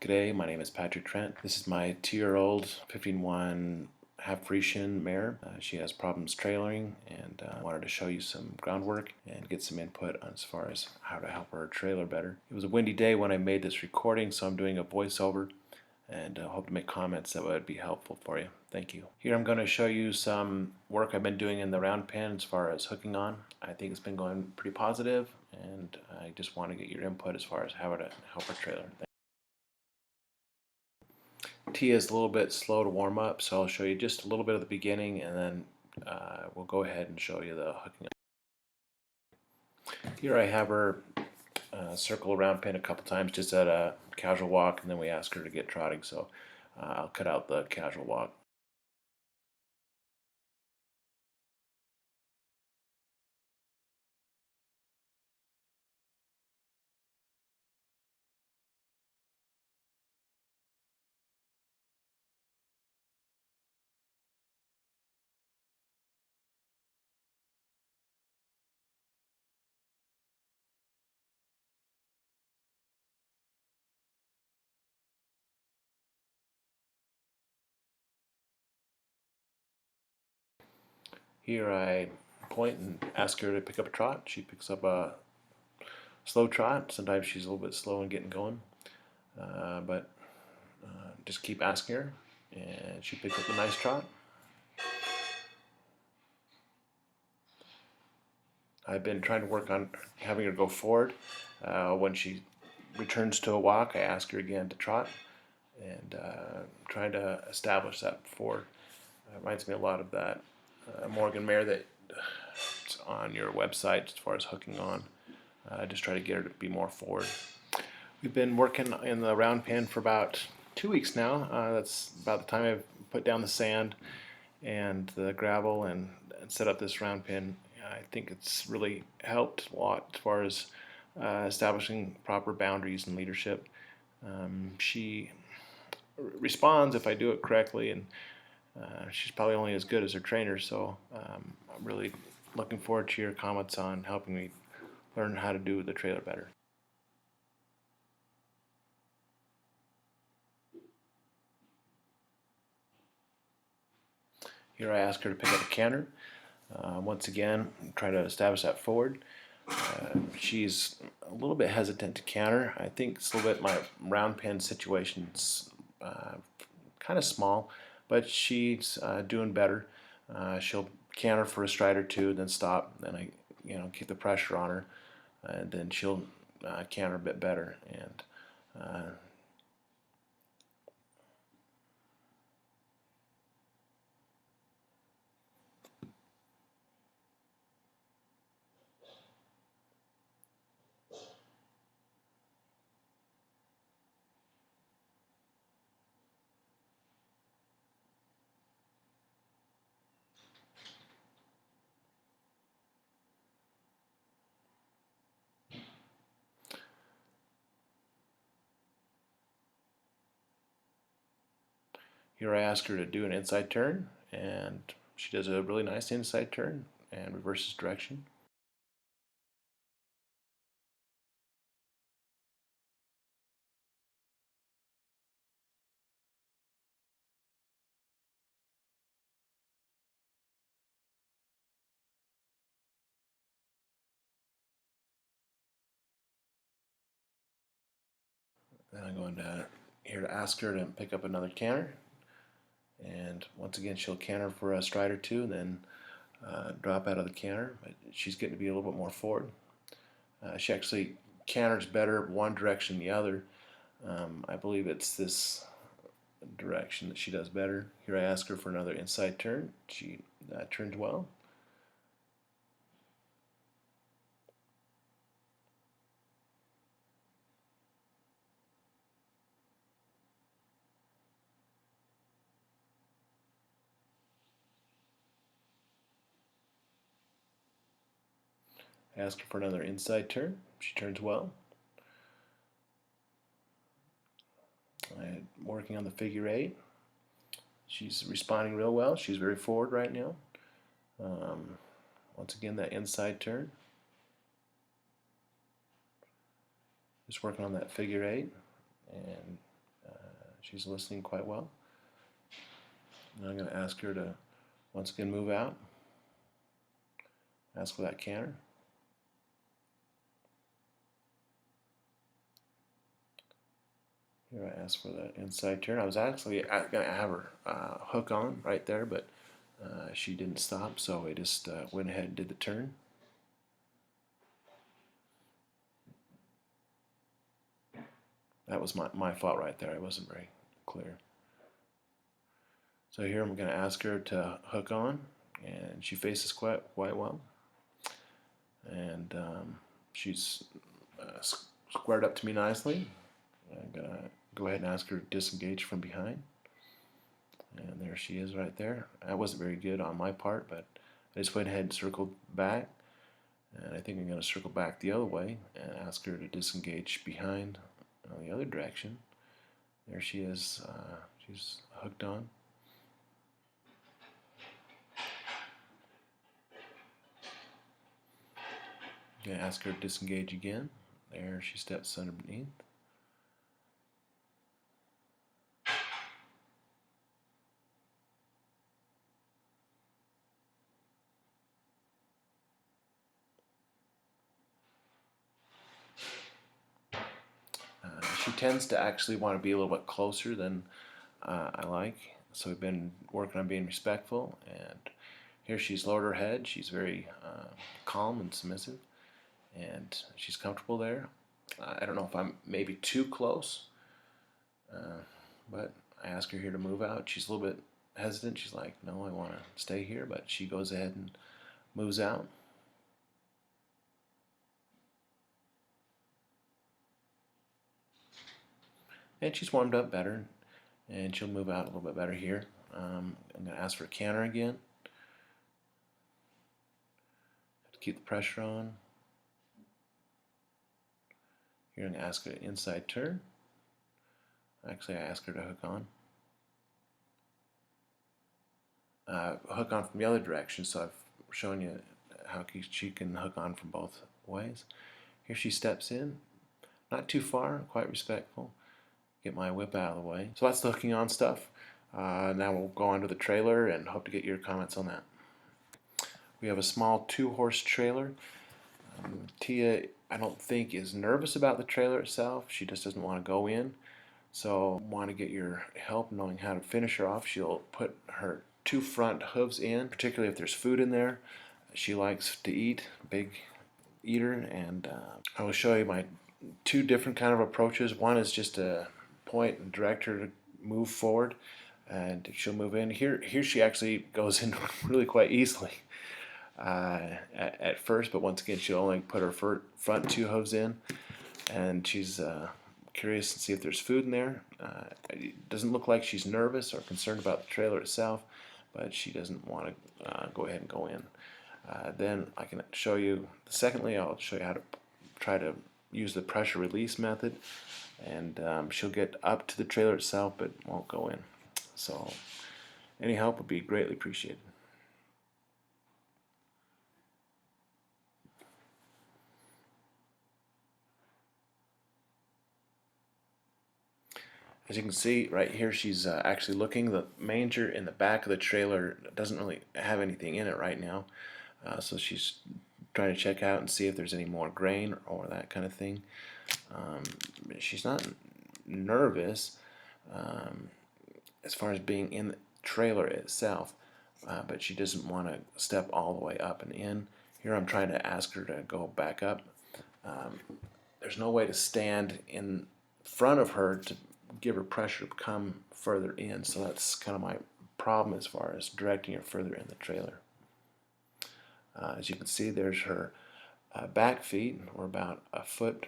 G'day, my name is Patrick Trent. This is my 2-year-old 15-1 half Friesian mare. She has problems trailering, and I wanted to show you some groundwork and get some input on as far as how to help her trailer better. It was a windy day when I made this recording, so I'm doing a voiceover, and I hope to make comments that would be helpful for you. Thank you. Here I'm going to show you some work I've been doing in the round pen as far as hooking on. I think it's been going pretty positive, and I just want to get your input as far as how to help her trailer. Tea is a little bit slow to warm up, so I'll show you just a little bit of the beginning, and then we'll go ahead and show you the hooking up. Here I have her circle around pin a couple times just at a casual walk, and then we ask her to get trotting, so I'll cut out the casual walk. Here I point and ask her to pick up a trot. She picks up a slow trot. Sometimes she's a little bit slow in getting going, but just keep asking her, and she picks up a nice trot. I've been trying to work on having her go forward. When she returns to a walk, I ask her again to trot, and trying to establish that forward. Reminds me a lot of that Morgan mare that's on your website as far as hooking on. Just try to get her to be more forward. We've been working in the round pen for about 2 weeks now. That's about the time I've put down the sand and the gravel and set up this round pen. I think it's really helped a lot as far as establishing proper boundaries and leadership. She responds if I do it correctly, and she's probably only as good as her trainer, so I'm really looking forward to your comments on helping me learn how to do the trailer better. Here I ask her to pick up a canter. Once again, try to establish that forward. She's a little bit hesitant to canter. I think it's a little bit my round pen situation's kind of small, but she's doing better. She'll canter for a stride or two, then stop, then I keep the pressure on her, and then she'll canter a bit better. And here I ask her to do an inside turn, and she does a really nice inside turn and reverses direction. Then I'm going to here to ask her to pick up another canter, and once again she'll canter for a stride or two, then drop out of the canter. But she's getting to be a little bit more forward. She actually canters better one direction than the other. I believe it's this direction that she does better. Here I ask her for another inside turn. She turns well. I ask her for another inside turn. She turns well. I'm working on the figure eight. She's responding real well. She's very forward right now. Once again, that inside turn. Just working on that figure eight, and She's listening quite well. And I'm going to ask her to once again move out. Ask for that canter. Here I ask for the inside turn. I was actually going to have her hook on right there, but she didn't stop, so I just went ahead and did the turn. That was my fault right there. I wasn't very clear. So here I'm going to ask her to hook on, and she faces quite well. And she's squared up to me nicely. I'm going to go ahead and ask her to disengage from behind. And there she is right there. That wasn't very good on my part, but I just went ahead and circled back. And I think I'm going to circle back the other way and ask her to disengage behind on the other direction. There she is. She's hooked on. I'm going to ask her to disengage again. There she steps underneath. She tends to actually want to be a little bit closer than I like, so we've been working on being respectful, and here she's lowered her head. She's very calm and submissive, and she's comfortable there. I don't know if I'm maybe too close, but I ask her here to move out. She's a little bit hesitant. She's like, no, I want to stay here, but she goes ahead and moves out. And she's warmed up better, and she'll move out a little bit better here. I'm going to ask for a canter again. Have to keep the pressure on. Here I'm going to ask her an inside turn. Actually, I ask her to hook on. Hook on from the other direction, so I've shown you how she can hook on from both ways. Here she steps in, not too far, quite respectful. Get my whip out of the way. So that's the hooking on stuff. Now we'll go on to the trailer and hope to get your comments on that. We have a small 2-horse trailer. Tia, I don't think, is nervous about the trailer itself. She just doesn't want to go in. So want to get your help knowing how to finish her off. She'll put her 2 front hooves in, particularly if there's food in there. She likes to eat, big eater, and I will show you my 2 different kind of approaches. One is just a point and direct her to move forward, and she'll move in. Here she actually goes in really quite easily at first, but once again she'll only put her front 2 hooves in, and she's curious to see if there's food in there. It doesn't look like she's nervous or concerned about the trailer itself, but she doesn't want to go ahead and go in. Then I can show you, secondly, I'll show you how to try to use the pressure release method, and she'll get up to the trailer itself but won't go in. So any help would be greatly appreciated. As you can see right here, she's actually looking. The manger in the back of the trailer doesn't really have anything in it right now, so she's trying to check out and see if there's any more grain or that kind of thing. She's not nervous as far as being in the trailer itself, but she doesn't want to step all the way up and in. Here I'm trying to ask her to go back up. There's no way to stand in front of her to give her pressure to come further in, so that's kind of my problem as far as directing her further in the trailer. As you can see, there's her back feet. We're about a foot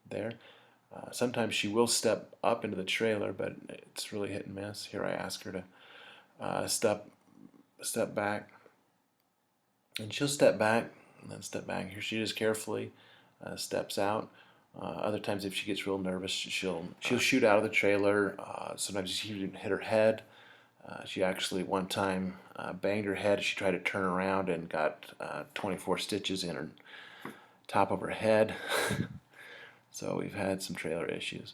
there. Sometimes she will step up into the trailer, but it's really hit and miss. Here I ask her to step back, and she'll step back and then step back. Here she just carefully steps out. Other times, if she gets real nervous, she'll shoot out of the trailer. Sometimes she even hit her head. She actually one time banged her head. She tried to turn around and got 24 stitches in her top of her head. So we've had some trailer issues.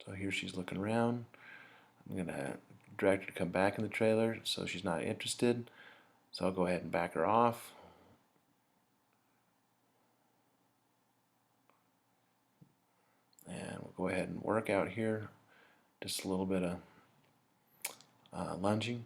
So here she's looking around. I'm going to direct her to come back in the trailer, so she's not interested. So I'll go ahead and back her off. And we'll go ahead and work out here. Just a little bit of lunging.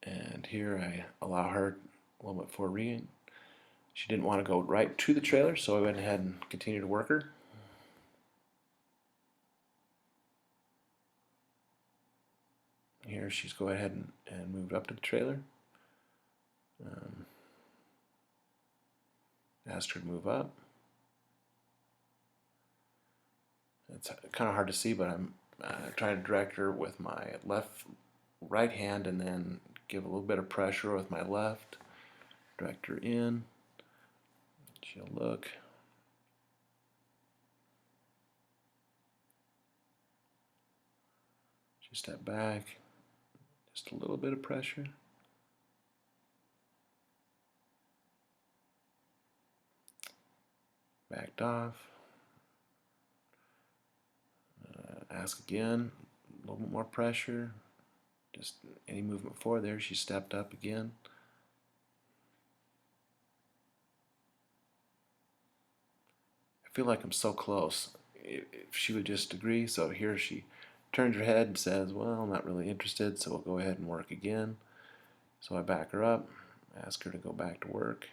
And here I allow her a little bit for reading. She didn't want to go right to the trailer, so I went ahead and continued to work her. Here she's go ahead and moved up to the trailer. Asked her to move up. It's kind of hard to see, but I'm trying to direct her with my right hand and then give a little bit of pressure with my left. Direct her in. She'll look. She step back. Just a little bit of pressure. Backed off. Ask again. A little bit more pressure. Just any movement forward there. She stepped up again. I feel like I'm so close. If she would just agree. So here she turns her head and says, well, I'm not really interested, so we'll go ahead and work again. So I back her up, ask her to go back to work.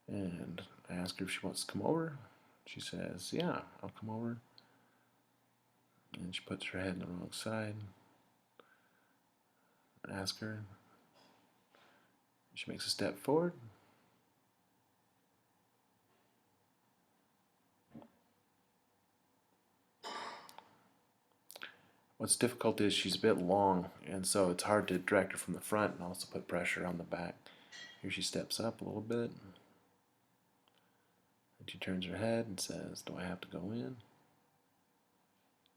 And I ask her if she wants to come over. She says, yeah, I'll come over. And she puts her head on the wrong side. I ask her. She makes a step forward. What's difficult is she's a bit long, and so it's hard to direct her from the front and also put pressure on the back. Here she steps up a little bit. And she turns her head and says, do I have to go in?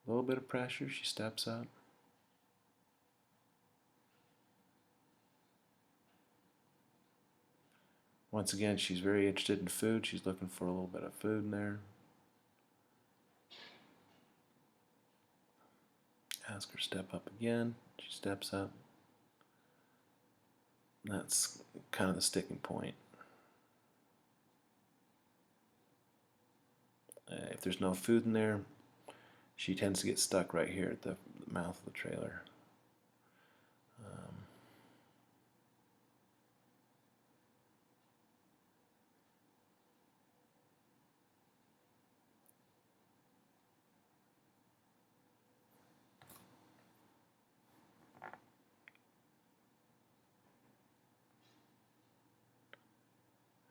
A little bit of pressure. She steps up. Once again, she's very interested in food. She's looking for a little bit of food in there. Ask her to step up again. She steps up. That's kind of the sticking point. If there's no food in there, she tends to get stuck right here at the mouth of the trailer.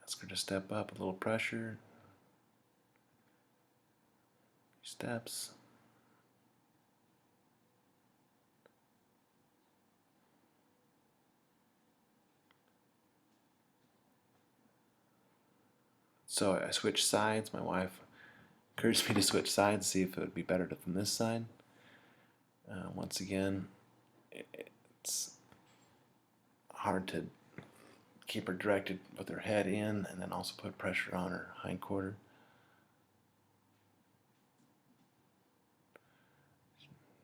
Ask her to step up, a little pressure. She steps. So I switch sides. My wife encouraged me to switch sides, see if it would be better from this side. Once again, it's hard to keep her directed with her head in and then also put pressure on her hindquarter.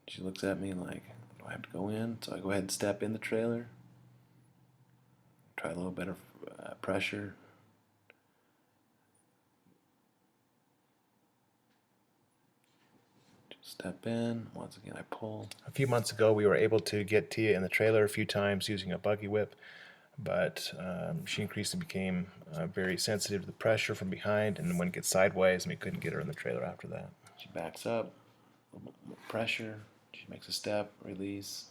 She looks at me like, do I have to go in? So I go ahead and step in the trailer. Try a little bit of pressure. Just step in. Once again, I pull. A few months ago, we were able to get Tia in the trailer a few times using a buggy whip, but she increasingly became very sensitive to the pressure from behind, and when it gets sideways, and we couldn't get her in the trailer after that. She backs up, a little bit more pressure. She makes a step, release.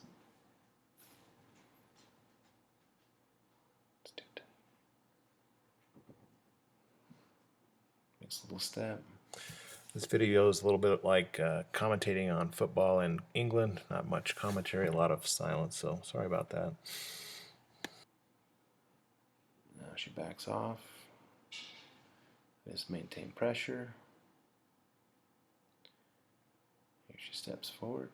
Makes a little step. This video is a little bit like commentating on football in England. Not much commentary, a lot of silence, so sorry about that. Now she backs off. Just maintain pressure. Here she steps forward.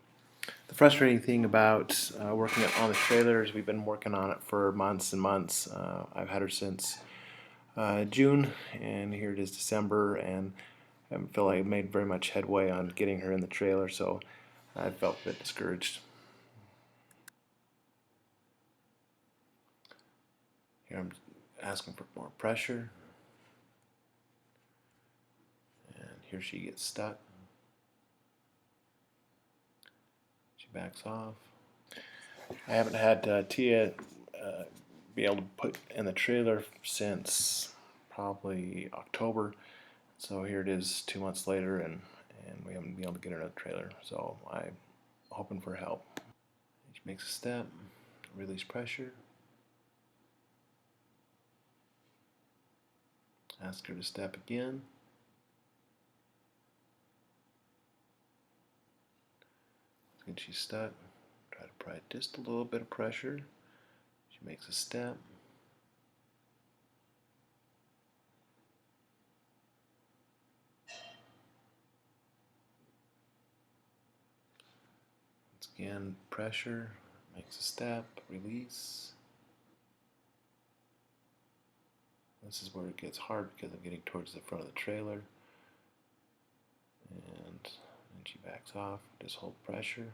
The frustrating thing about working on the trailer is we've been working on it for months and months. I've had her since June, and here it is December, and I haven't feel like I've made very much headway on getting her in the trailer, so I felt a bit discouraged. Here I'm asking for more pressure, and here she gets stuck. She backs off. I haven't had Tia be able to put in the trailer since probably October. So here it is 2 months later, and we haven't been able to get her in the trailer. So I'm hoping for help. She makes a step, release pressure. Ask her to step again. And she's stuck. Try to apply just a little bit of pressure. She makes a step. Once again, pressure, makes a step, release. This is where it gets hard because I'm getting towards the front of the trailer. And then she backs off. Just hold pressure.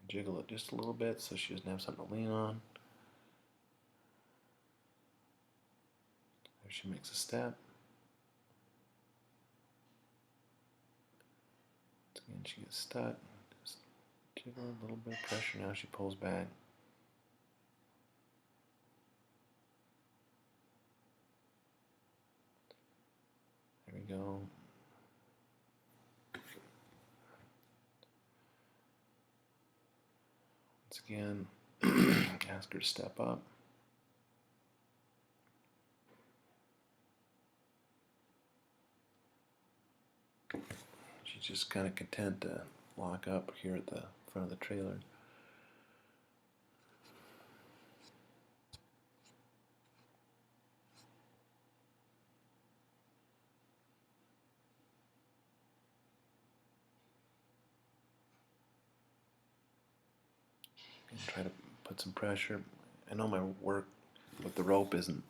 Jiggle it just a little bit so she doesn't have something to lean on. There she makes a step. Again, she gets stuck. Just jiggle a little bit of pressure. Now she pulls back. There we go. Once again, ask her to step up. She's just kind of content to lock up here at the front of the trailer. And try to put some pressure. I know my work with the rope isn't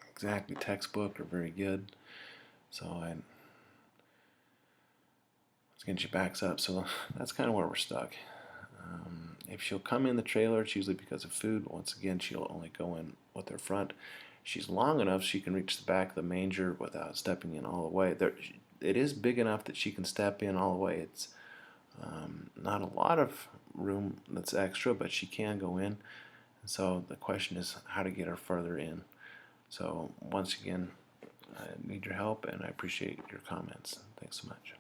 exactly textbook or very good, so once again she backs up, so that's kind of where we're stuck. If she'll come in the trailer, it's usually because of food. Once again, she'll only go in with her front. She's long enough she can reach the back of the manger without stepping in all the way. It is big enough that she can step in all the way. It's not a lot of room that's extra, but she can go in. So the question is how to get her further in. So once again, I need your help, and I appreciate your comments. Thanks so much.